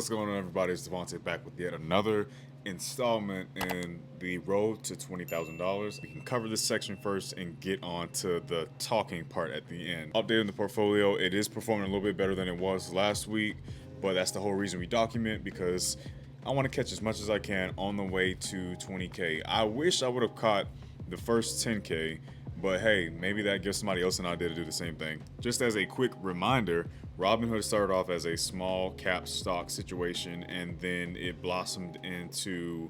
What's going on, everybody? It's Devontae back with yet another installment in the road to $20,000. We can cover this section first and get on to the talking part at the end. Updating the portfolio, it is performing a little bit better than it was last week, but that's the whole reason we document, because I want to catch as much as I can on the way to 20K. I wish I would have caught the first 10K, but hey, maybe that gives somebody else an idea to do the same thing. Just as a quick reminder, Robinhood started off as a small cap stock situation, and then it blossomed into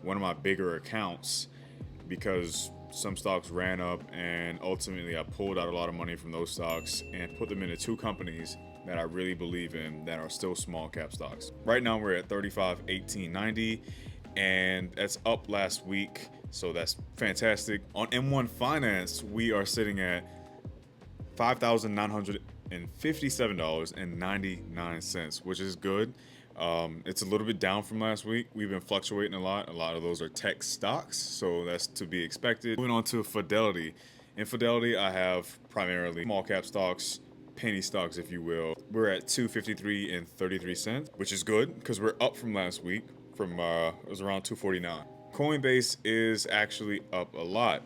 one of my bigger accounts because some stocks ran up, and ultimately I pulled out a lot of money from those stocks and put them into two companies that I really believe in that are still small cap stocks. Right now we're at 35.1890, and that's up last week, so that's fantastic. On M1 Finance, we are sitting at $5,957.99, which is good. It's a little bit down from last week. We've been fluctuating a lot. A lot of those are tech stocks, so that's to be expected. Moving on to Fidelity. In Fidelity, I have primarily small cap stocks, penny stocks, if you will. We're at $253.33, which is good because we're up from last week. It was around 249. Coinbase is actually up a lot.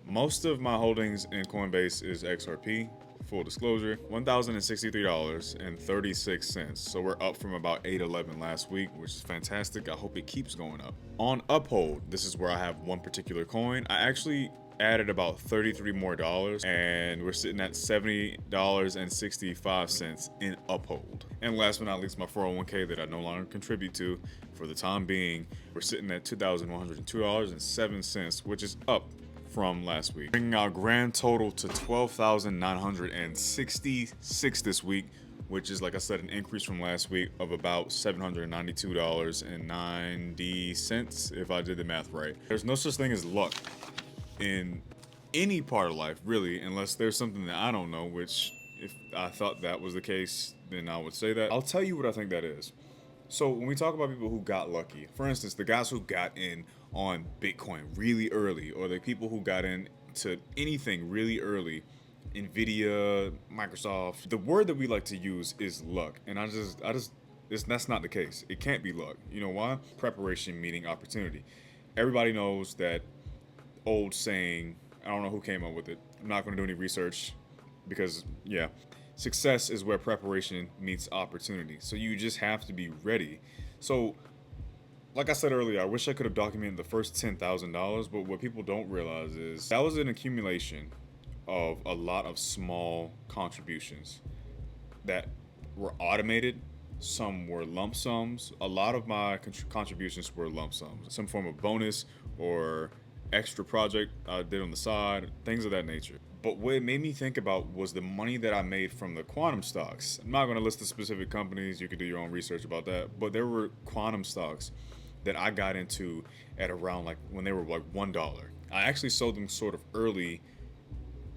Most of my holdings in Coinbase is XRP. Full disclosure, $1,063.36. So we're up from about $811 last week, which is fantastic. I hope it keeps going up. On Uphold, this is where I have one particular coin. I actually added about 33 more dollars, and we're sitting at $70.65 in Uphold. And last but not least, my 401k that I no longer contribute to for the time being, we're sitting at $2,102.07, which is up from last week, bringing our grand total to $12,966 this week, which is, like I said, an increase from last week of about $792.90, if I did the math right. There's no such thing as luck in any part of life, really, unless there's something that I don't know, which if I thought that was the case, then I would say that. I'll tell you what I think that is. So when we talk about people who got lucky, for instance, the guys who got in on Bitcoin really early, or the people who got into anything really early, Nvidia, Microsoft, the word that we like to use is luck. And that's not the case. It can't be luck. You know why? Preparation meeting opportunity. Everybody knows that old saying. I don't know who came up with it. I'm not going to do any research because, yeah. Success is where preparation meets opportunity. So you just have to be ready. So, like I said earlier, I wish I could have documented the first $10,000, but what people don't realize is that was an accumulation of a lot of small contributions that were automated. Some were lump sums. A lot of my contributions were lump sums, some form of bonus or extra project I did on the side, things of that nature. But what it made me think about was the money that I made from the quantum stocks. I'm not going to list the specific companies. You could do your own research about that. But there were quantum stocks that I got into at around like when they were like $1. I actually sold them sort of early,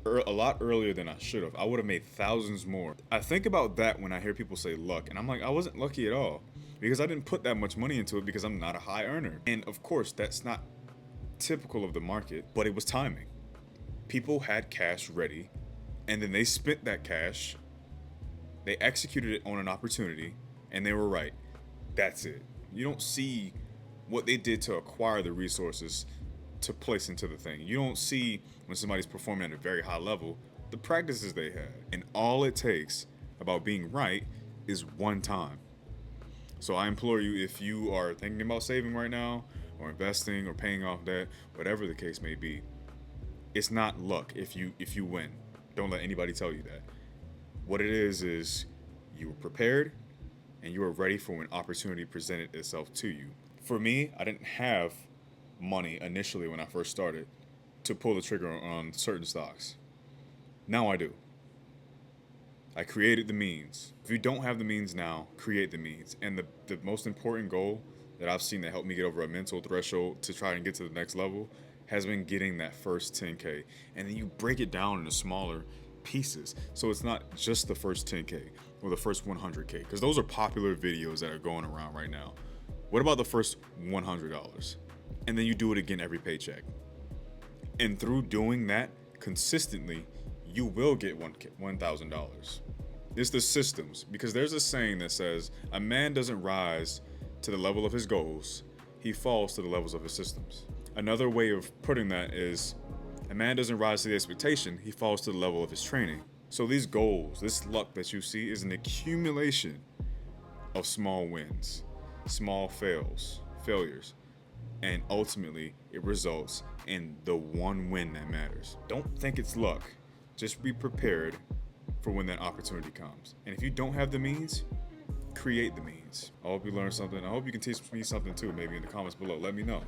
a lot earlier than I should have. I would have made thousands more. I think about that when I hear people say luck, and I'm like, I wasn't lucky at all because I didn't put that much money into it because I'm not a high earner. And of course, that's not typical of the market, but it was timing. People had cash ready, and then they spent that cash, they executed it on an opportunity, and they were right. That's it. You don't see what they did to acquire the resources to place into the thing. You don't see when somebody's performing at a very high level, the practices they had. And all it takes about being right is one time. So I implore you, if you are thinking about saving right now, or investing, or paying off debt, whatever the case may be, it's not luck if you win. Don't let anybody tell you that. What it is you were prepared and you were ready for when opportunity presented itself to you. For me, I didn't have money initially when I first started to pull the trigger on certain stocks. Now I do. I created the means. If you don't have the means now, create the means. And the most important goal that I've seen that helped me get over a mental threshold to try and get to the next level has been getting that first 10K. And then you break it down into smaller pieces. So it's not just the first 10K or the first 100K, because those are popular videos that are going around right now. What about the first $100? And then you do it again every paycheck. And through doing that consistently, you will get $1,000. It's the systems, because there's a saying that says a man doesn't rise to the level of his goals, he falls to the levels of his systems. Another way of putting that is a man doesn't rise to the expectation, he falls to the level of his training. So these goals, this luck that you see is an accumulation of small wins, small failures, and ultimately it results in the one win that matters. Don't think it's luck. Just be prepared for when that opportunity comes. And if you don't have the means, create the means. I hope you learned something. I hope you can teach me something too, maybe in the comments below. Let me know.